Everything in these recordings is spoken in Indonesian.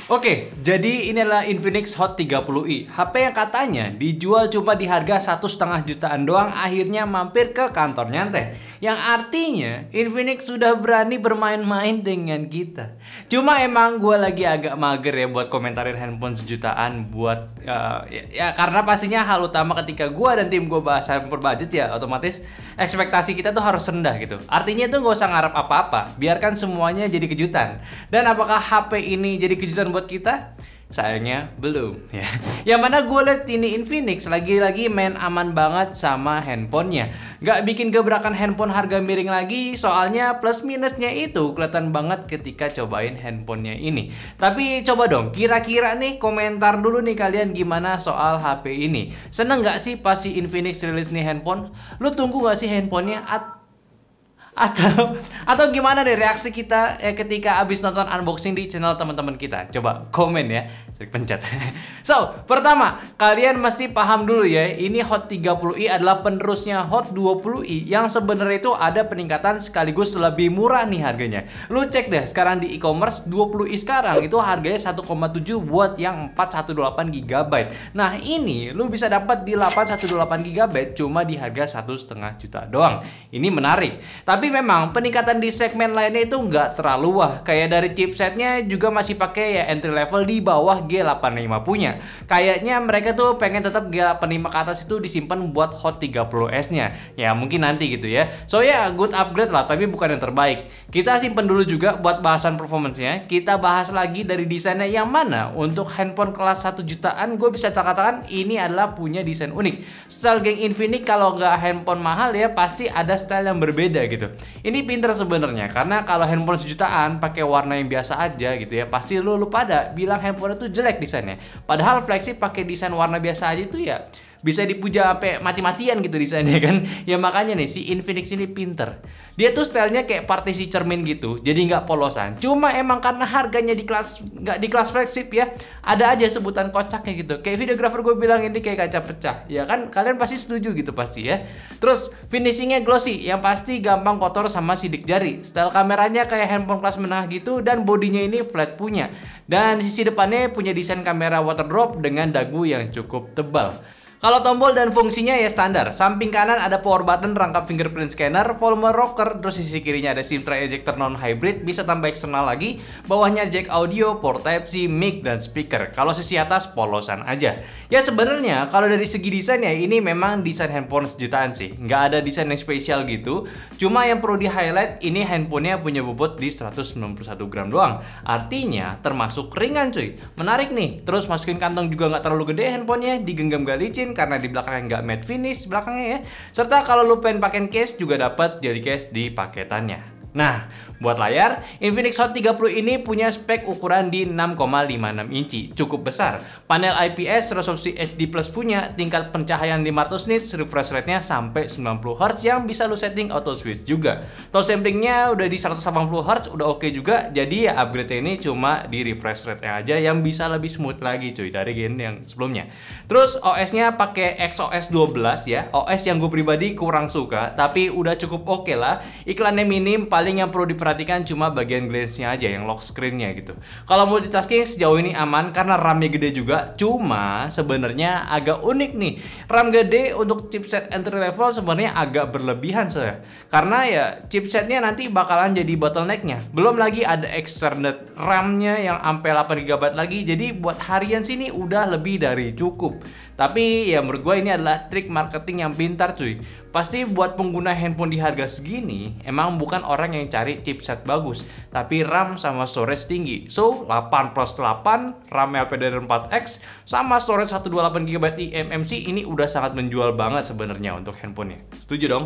Oke, jadi ini adalah Infinix Hot 30i. HP yang katanya dijual cuma di harga 1,5 jutaan doang, akhirnya mampir ke kantor nyantai. Yang artinya Infinix sudah berani bermain-main dengan kita. Cuma emang gue lagi agak mager ya buat komentarin handphone sejutaan buat ya karena pastinya hal utama ketika gue dan tim gue bahas handphone budget ya otomatis ekspektasi kita tuh harus rendah gitu. Artinya tuh gak usah ngarep apa-apa, biarkan semuanya jadi kejutan. Dan apakah HP ini jadi kejutan buat kita? Sayangnya belum ya. Yang mana gue liat ini Infinix lagi-lagi main aman banget sama handphonenya. Gak bikin gebrakan handphone harga miring lagi. Soalnya plus minusnya itu kelihatan banget ketika cobain handphonenya ini. Tapi coba dong kira-kira nih komentar dulu nih kalian gimana soal HP ini. Seneng gak sih pas si Infinix rilis nih handphone? Lu tunggu gak sih handphonenya? Atau gimana deh reaksi kita ketika abis nonton unboxing di channel teman-teman kita? Coba komen ya, pencet. So, pertama, kalian mesti paham dulu ya, ini Hot 30i adalah penerusnya Hot 20i yang sebenarnya itu ada peningkatan sekaligus lebih murah nih harganya. Lu cek deh sekarang di e-commerce 20i sekarang itu harganya 1,7 buat yang 418 GB. Nah, ini lu bisa dapat di 818 GB cuma di harga 1,5 juta doang. Ini menarik. Tapi memang peningkatan di segmen lainnya itu nggak terlalu wah. Kayak dari chipsetnya juga masih pakai ya entry level di bawah G85 punya. Kayaknya mereka tuh pengen tetap G85 ke atas itu disimpan buat Hot 30s nya. Ya mungkin nanti gitu ya. So ya good upgrade lah, tapi bukan yang terbaik. Kita simpan dulu juga buat bahasan performance-nya. Kita bahas lagi dari desainnya yang mana untuk handphone kelas 1 jutaan gue bisa katakan ini adalah punya desain unik. Style geng Infinix kalau nggak handphone mahal ya pasti ada style yang berbeda gitu. Ini pinter sebenarnya karena kalau handphone sejutaan pakai warna yang biasa aja gitu ya pasti lu pada bilang handphone itu jelek desainnya. Padahal flagship pakai desain warna biasa aja itu ya bisa dipuja sampai mati-matian gitu desainnya kan. Ya makanya nih si Infinix ini pinter. Dia tuh stylenya kayak partisi cermin gitu, jadi nggak polosan. Cuma emang karena harganya nggak di kelas flagship ya, ada aja sebutan kocaknya gitu. Kayak videografer gue bilang ini kayak kaca pecah, ya kan? Kalian pasti setuju gitu pasti ya. Terus finishingnya glossy, yang pasti gampang kotor sama sidik jari. Style kameranya kayak handphone kelas menengah gitu dan bodinya ini flat punya. Dan sisi depannya punya desain kamera water drop dengan dagu yang cukup tebal. Kalau tombol dan fungsinya ya standar. Samping kanan ada power button rangkap fingerprint scanner, volume rocker, terus sisi kirinya ada SIM tray ejector non hybrid, bisa tambah eksternal lagi. Bawahnya jack audio, port Type-C, mic dan speaker. Kalau sisi atas polosan aja. Ya sebenarnya kalau dari segi desain ya ini memang desain handphone sejutaan sih. Nggak ada desain yang spesial gitu. Cuma yang perlu di highlight ini handphonenya punya bobot di 191 gram doang. Artinya termasuk ringan cuy. Menarik nih. Terus masukin kantong juga nggak terlalu gede handphonenya, digenggam gak licin karena di belakangnya nggak matte finish belakangnya ya. Serta kalau lu pengen pakai case juga dapat jadi case di paketannya. Nah, buat layar, Infinix Hot 30 ini punya spek ukuran di 6,56 inci, cukup besar. Panel IPS, resolusi HD Plus punya, tingkat pencahayaan 500 nits, refresh rate-nya sampai 90 Hz yang bisa lu setting auto switch juga. Touch sampling-nya udah di 180 Hz, udah oke juga. Jadi ya upgrade ini cuma di refresh rate-nya aja yang bisa lebih smooth lagi cuy dari gen yang sebelumnya. Terus OS-nya pakai XOS 12 ya. OS yang gue pribadi kurang suka, tapi udah cukup oke lah. Iklannya minim, paling yang perlu diperhatikan cuma bagian glance-nya aja yang lock screen-nya gitu. Kalau multitasking sejauh ini aman karena RAM-nya gede juga. Cuma sebenarnya agak unik nih. RAM gede untuk chipset entry level sebenarnya agak berlebihan saya. Karena ya chipsetnya nanti bakalan jadi bottleneck-nya. Belum lagi ada extended RAM-nya yang sampai 8 GB lagi. Jadi buat harian sini udah lebih dari cukup. Tapi ya menurut gue ini adalah trik marketing yang pintar cuy. Pasti buat pengguna handphone di harga segini emang bukan orang yang cari chipset bagus, tapi RAM sama storage tinggi. So 8 plus 8 RAM LPDDR4X sama storage 128 GB eMMC ini udah sangat menjual banget sebenarnya untuk handphonenya. Setuju dong?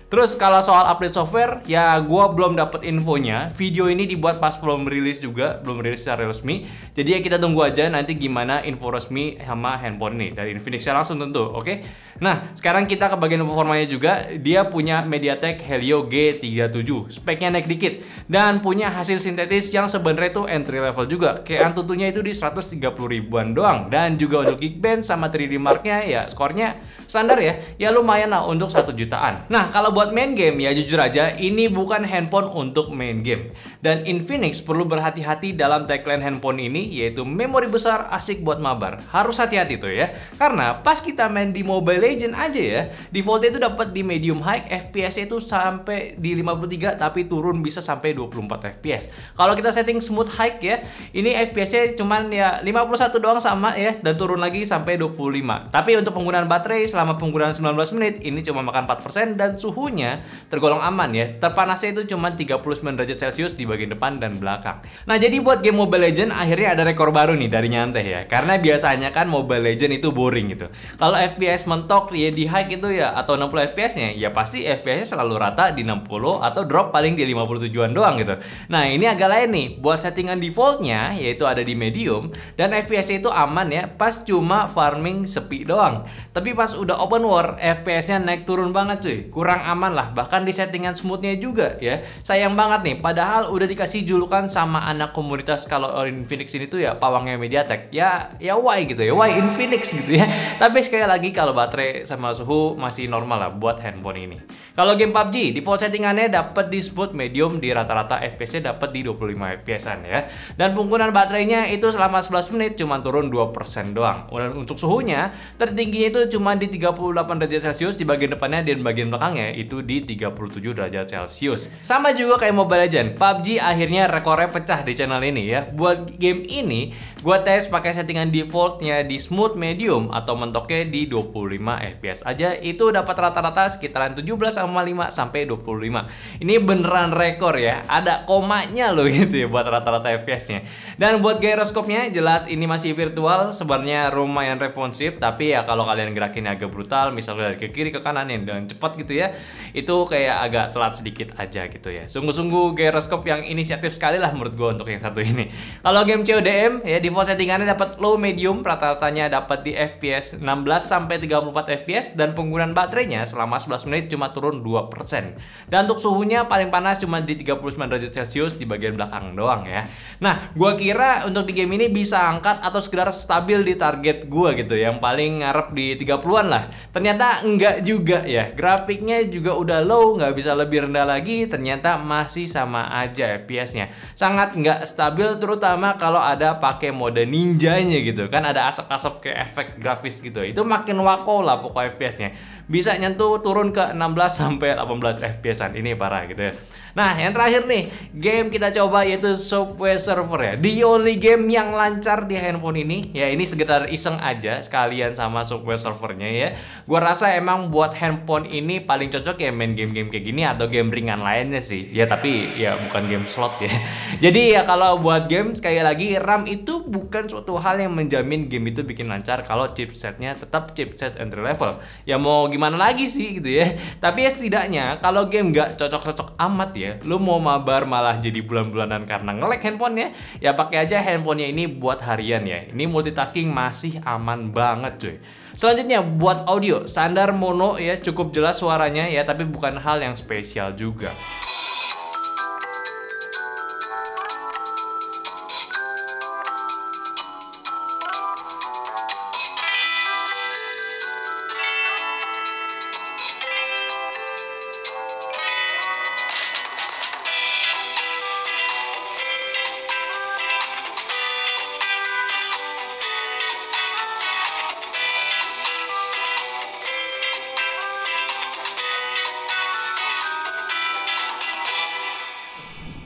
Terus kalau soal update software, ya gue belum dapet infonya. Video ini dibuat pas belum rilis juga, belum rilis secara resmi. Jadi ya kita tunggu aja nanti gimana info resmi sama handphone nih dari Infinix langsung tentu, oke? Nah, sekarang kita ke bagian performanya juga. Dia punya MediaTek Helio G37, speknya naik dikit dan punya hasil sintetis yang sebenarnya itu entry level juga. Kayak Antutunya itu di 130 ribuan doang. Dan juga untuk Geekbench sama 3D Mark-nya ya skornya standar ya lumayan lah untuk 1 jutaan. Nah, kalau buat main game ya jujur aja ini bukan handphone untuk main game. Dan Infinix perlu berhati-hati dalam tagline handphone ini, yaitu memori besar asik buat mabar. Harus hati-hati tuh ya. Karena pas kita main di Mobile Legends aja ya, defaultnya itu dapat di medium high, FPS itu sampai di 53 tapi turun bisa sampai 24 FPS. Kalau kita setting smooth high ya, ini FPS-nya cuman ya 51 doang sama ya, dan turun lagi sampai 25. Tapi untuk penggunaan baterai selama penggunaan 19 menit ini cuma makan 4% dan suhunya tergolong aman ya. Terpanasnya itu cuma 39 derajat Celcius di bagian depan dan belakang. Nah, jadi buat game Mobile Legends akhirnya ada rekor baru nih dari Nyantai ya. Karena biasanya kan Mobile Legends itu boring gitu. Kalau FPS mentok ya di high itu ya atau 60 FPS-nya ya pasti FPS-nya selalu rata di 60 atau drop paling di 57-an doang gitu. Nah, ini agak lain nih. Buat settingan defaultnya yaitu ada di medium dan FPS-nya itu aman ya pas cuma farming sepi doang. Tapi pas udah open war FPS-nya naik turun banget cuy. Kurang aman lah, bahkan di settingan smoothnya juga ya. Sayang banget nih, padahal udah dikasih julukan sama anak komunitas kalau Infinix ini tuh ya pawangnya MediaTek. Ya why gitu ya, why Infinix gitu ya. Tapi sekali lagi kalau baterai sama suhu masih normal lah buat handphone ini. Kalau game PUBG, default settingannya dapat di smooth medium, di rata-rata FPS-nya dapat di 25 FPS-an ya. Dan penggunaan baterainya itu selama 11 menit cuma turun 2% doang. Dan untuk suhunya, tertingginya itu cuma di 38 derajat Celcius di bagian depannya dan bagian belakangnya itu di 37 derajat Celcius. Sama juga kayak Mobile Legends, PUBG akhirnya rekornya pecah di channel ini ya. Buat game ini, gua tes pakai settingan defaultnya di smooth medium atau mentoknya di 25 FPS aja itu dapat rata-rata sekitaran 17,5 sampai 25. Ini beneran rekor ya. Ada komanya loh gitu ya buat rata-rata FPS-nya. Dan buat gyroscope-nya jelas ini masih virtual, sebenarnya lumayan responsif, tapi ya kalau kalian gerakinnya agak brutal, misalnya dari ke kiri ke kanan yang dengan cepat gitu ya, itu kayak agak telat sedikit aja gitu ya. Sungguh-sungguh gyroscope yang inisiatif sekali lah menurut gue untuk yang satu ini. Kalau game CODM ya default settingannya dapat low medium, rata-ratanya dapat di FPS 16 sampai 34 FPS dan penggunaan baterainya selama 11 menit cuma turun 2%. Dan untuk suhunya paling panas cuma di 39 derajat Celcius di bagian belakang doang ya. Nah, gua kira untuk di game ini bisa angkat atau sekedar stabil di target gua gitu, yang paling ngarep di 30-an lah. Ternyata enggak juga ya. Grafiknya juga udah low, nggak bisa lebih rendah lagi, ternyata masih sama aja FPS-nya. Sangat nggak stabil terutama kalau ada pakai mode ninjanya gitu. Kan ada asap-asap kayak efek grafis gitu. Itu makin wako lah pokok FPS-nya. Bisa nyentuh turun ke 16 sampai 18 FPS-an. Ini parah gitu ya. Nah, yang terakhir nih, game kita coba yaitu Subway Surfer ya. The only game yang lancar di handphone ini. Ya, ini sekitar iseng aja sekalian sama Subway Surfer-nya ya. Gua rasa emang buat handphone ini paling cocok ya main game-game kayak gini atau game ringan lainnya sih. Ya, tapi ya bukan game slot ya. Jadi ya kalau buat game sekali lagi RAM itu bukan suatu hal yang menjamin game itu bikin lancar kalau chipsetnya tetap chipset entry level. Ya mau gimana lagi sih gitu ya. Tapi ya setidaknya kalau game nggak cocok-cocok amat ya, lu mau mabar malah jadi bulan-bulanan karena nge-lag handphonenya, ya pakai aja handphonenya ini buat harian ya. Ini multitasking masih aman banget cuy. Selanjutnya buat audio, standar mono ya, cukup jelas suaranya ya, tapi bukan hal yang spesial juga.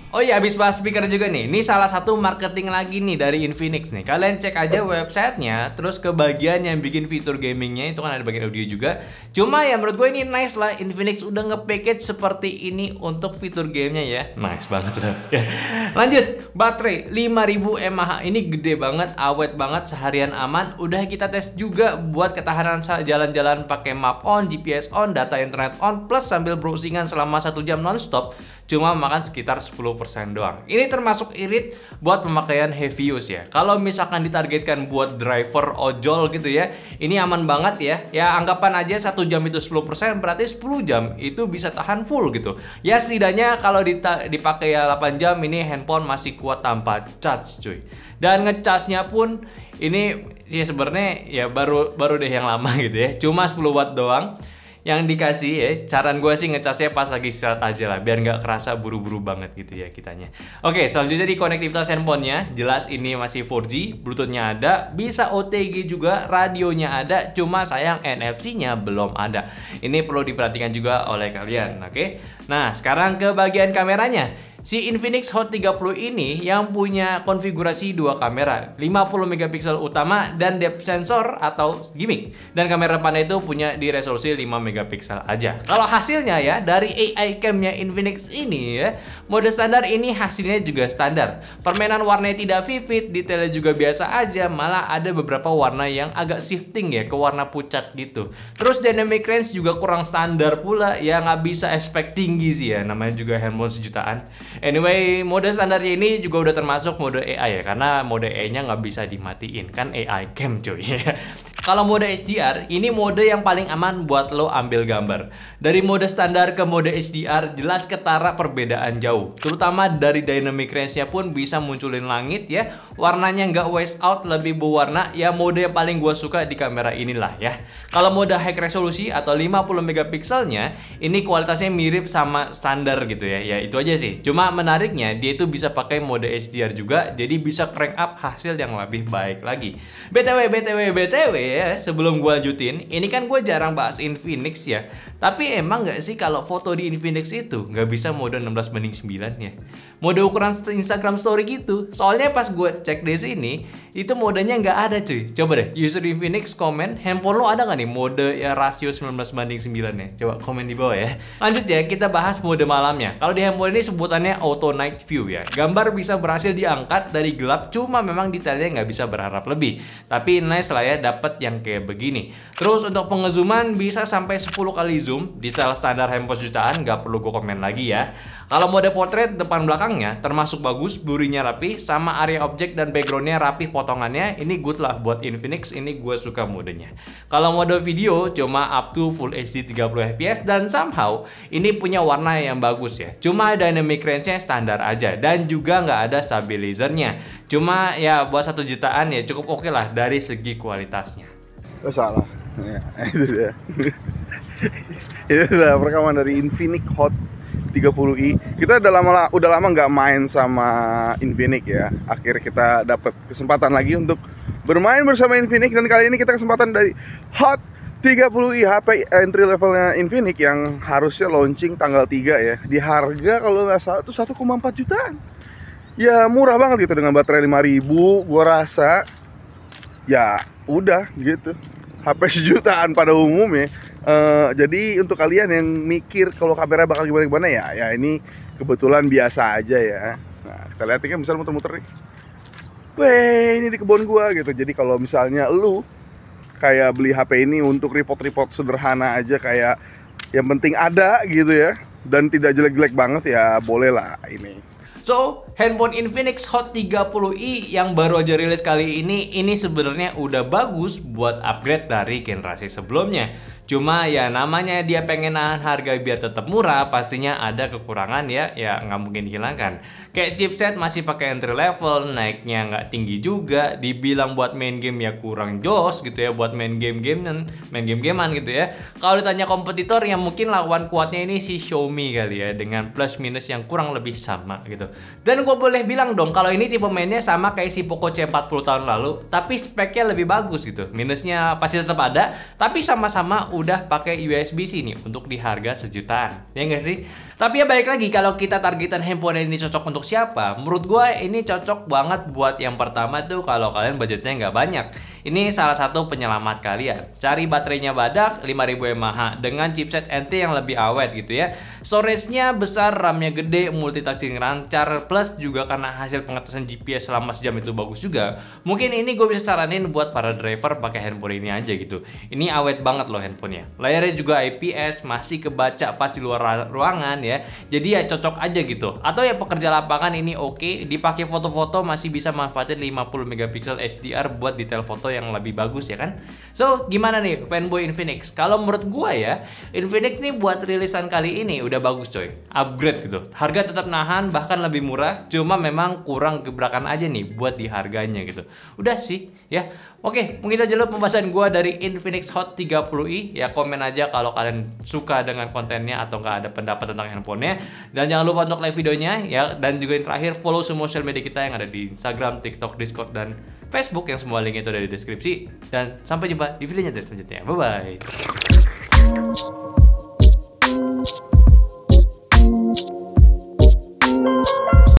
Oh iya, habis bahas speaker juga nih. Ini salah satu marketing lagi nih dari Infinix nih. Kalian cek aja websitenya, terus ke bagian yang bikin fitur gamingnya itu kan ada bagian audio juga. Cuma ya menurut gue ini nice lah. Infinix udah nge-package seperti ini untuk fitur gamenya ya. Nice banget loh. Lanjut, baterai 5000 mAh. Ini gede banget, awet banget, seharian aman. Udah kita tes juga buat ketahanan saat jalan-jalan pakai map on, GPS on, data internet on, plus sambil browsingan selama 1 jam nonstop. Cuma makan sekitar 10% doang. Ini termasuk irit buat pemakaian heavy use ya. Kalau misalkan ditargetkan buat driver ojol gitu ya, ini aman banget ya. Ya anggapan aja 1 jam itu 10%, berarti 10 jam itu bisa tahan full gitu. Ya setidaknya kalau dipakai ya 8 jam ini handphone masih kuat tanpa charge cuy. Dan ngecasnya pun ini ya sebenarnya ya baru deh yang lama gitu ya. Cuma 10 watt doang. yang dikasih ya. Saran gue sih ngecasnya pas lagi istirahat aja lah, biar nggak kerasa buru-buru banget gitu ya kitanya. Oke, selanjutnya di konektivitas handphonenya, jelas ini masih 4G, Bluetooth-nya ada, bisa OTG juga, radionya ada, cuma sayang NFC-nya belum ada. Ini perlu diperhatikan juga oleh kalian, oke? Nah, sekarang ke bagian kameranya. Si Infinix Hot 30 ini yang punya konfigurasi dua kamera, 50 megapiksel utama dan depth sensor atau gimmick. Dan kamera depannya itu punya di resolusi 5 megapiksel aja. Kalau hasilnya ya, dari AI cam-nya Infinix ini ya, mode standar ini hasilnya juga standar. Permainan warnanya tidak vivid, detailnya juga biasa aja, malah ada beberapa warna yang agak shifting ya ke warna pucat gitu. Terus dynamic range juga kurang standar pula, ya nggak bisa aspek tinggi sih ya, namanya juga handphone sejutaan. Anyway, mode standarnya ini juga udah termasuk mode AI ya, karena mode AI-nya nggak bisa dimatiin, kan AI cam cuy. Kalau mode HDR, ini mode yang paling aman buat lo ambil gambar. Dari mode standar ke mode HDR, jelas ketara perbedaan jauh. Terutama dari dynamic range-nya pun bisa munculin langit ya. Warnanya nggak waste out, lebih berwarna. Ya mode yang paling gua suka di kamera inilah ya. Kalau mode high resolusi atau 50 megapikselnya, ini kualitasnya mirip sama standar gitu ya. Ya itu aja sih. Cuma menariknya, dia itu bisa pakai mode HDR juga, jadi bisa crank up hasil yang lebih baik lagi. BTW ya, sebelum gue lanjutin, ini kan gue jarang bahas Infinix ya. Tapi emang nggak sih kalau foto di Infinix itu nggak bisa mode 16:9 ya? Mode ukuran Instagram story gitu. Soalnya pas gue cek di sini, itu modenya nggak ada cuy. Coba deh, user Infinix komen, handphone lo ada nggak nih mode ya rasio 19:9 ya? Coba komen di bawah ya. Lanjut ya, kita bahas mode malamnya. Kalau di handphone ini sebutannya auto night view ya. Gambar bisa berhasil diangkat dari gelap, cuma memang detailnya nggak bisa berharap lebih. Tapi nice lah ya, dapat yang kayak begini. Terus untuk pengezooman bisa sampai 10 kali zoom. Detail standar handphone jutaan, nggak perlu gue komen lagi ya. Kalau mode portrait depan belakangnya termasuk bagus, blurry-nya rapi, sama area objek dan backgroundnya rapi potongannya. Ini good lah buat Infinix, ini gue suka modenya. Kalau mode video cuma up to Full HD 30 fps dan somehow ini punya warna yang bagus ya. Cuma dynamic range-nya standar aja dan juga nggak ada stabilizernya. Cuma ya buat 1 jutaan ya cukup oke lah dari segi kualitasnya. Oh, salah. Ya, itu dia. Itu udah rekaman dari Infinix Hot 30i. Kita udah lama nggak main sama Infinix ya. Akhirnya kita dapat kesempatan lagi untuk bermain bersama Infinix, dan kali ini kita kesempatan dari Hot 30i, HP entry levelnya Infinix yang harusnya launching tanggal 3 ya. Di harga kalau nggak salah itu 1,4 jutaan. Ya murah banget gitu, dengan baterai 5000 gua rasa. Ya udah gitu, HP sejutaan pada umumnya. Jadi untuk kalian yang mikir kalau kamera bakal gimana-gimana ya ini kebetulan biasa aja ya. Nah kita lihat kan misalnya muter-muter nih. Weh, ini di kebun gua gitu. Jadi kalau misalnya lu kayak beli HP ini untuk report-report sederhana aja, kayak yang penting ada gitu ya, dan tidak jelek-jelek banget, ya boleh lah ini. So, handphone Infinix Hot 30i yang baru aja rilis kali ini sebenarnya udah bagus buat upgrade dari generasi sebelumnya. Cuma ya namanya dia pengen nahan harga biar tetap murah, pastinya ada kekurangan ya nggak mungkin dihilangkan. Kayak chipset masih pakai entry level, naiknya nggak tinggi juga, dibilang buat main game ya kurang jos gitu ya, buat main game-gamean gitu ya. Kalau ditanya kompetitor yang mungkin lawan kuatnya ini si Xiaomi kali ya, dengan plus minus yang kurang lebih sama gitu. Dan gue boleh bilang dong kalau ini tipe mainnya sama kayak si Poco C40 tahun lalu, tapi speknya lebih bagus gitu. Minusnya pasti tetap ada, tapi sama-sama udah pakai USB-C nih untuk di harga sejutaan, ya nggak sih? Tapi ya balik lagi, kalau kita targetan handphone ini cocok untuk siapa? Menurut gue ini cocok banget buat yang pertama tuh kalau kalian budgetnya nggak banyak. Ini salah satu penyelamat kalian. Cari baterainya badak 5000 mAh dengan chipset NT yang lebih awet gitu ya. Storage-nya besar, RAM-nya gede, multitasking lancar, plus juga karena hasil pengetesan GPS selama sejam itu bagus juga. Mungkin ini gue bisa saranin buat para driver pakai handphone ini aja gitu. Ini awet banget loh handphonenya. Layarnya juga IPS, masih kebaca pas di luar ruangan ya. Jadi ya cocok aja gitu. Atau ya pekerja lapangan ini oke, dipakai foto-foto masih bisa manfaatin 50 megapiksel HDR buat detail foto yang lebih bagus ya kan. So gimana nih fanboy Infinix? Kalau menurut gua ya, Infinix nih buat rilisan kali ini udah bagus coy, upgrade gitu. Harga tetap nahan, bahkan lebih murah, cuma memang kurang gebrakan aja nih buat di harganya gitu. Udah sih ya. Oke, mungkin aja dulu pembahasan gua dari Infinix Hot 30i ya komen aja kalau kalian suka dengan kontennya atau nggak ada pendapat tentang handphonenya. Dan jangan lupa untuk like videonya ya. Dan juga yang terakhir, follow semua sosial media kita yang ada di Instagram, TikTok, Discord, dan Facebook yang semua link itu ada di deskripsi. Dan sampai jumpa di videonya selanjutnya. Bye bye.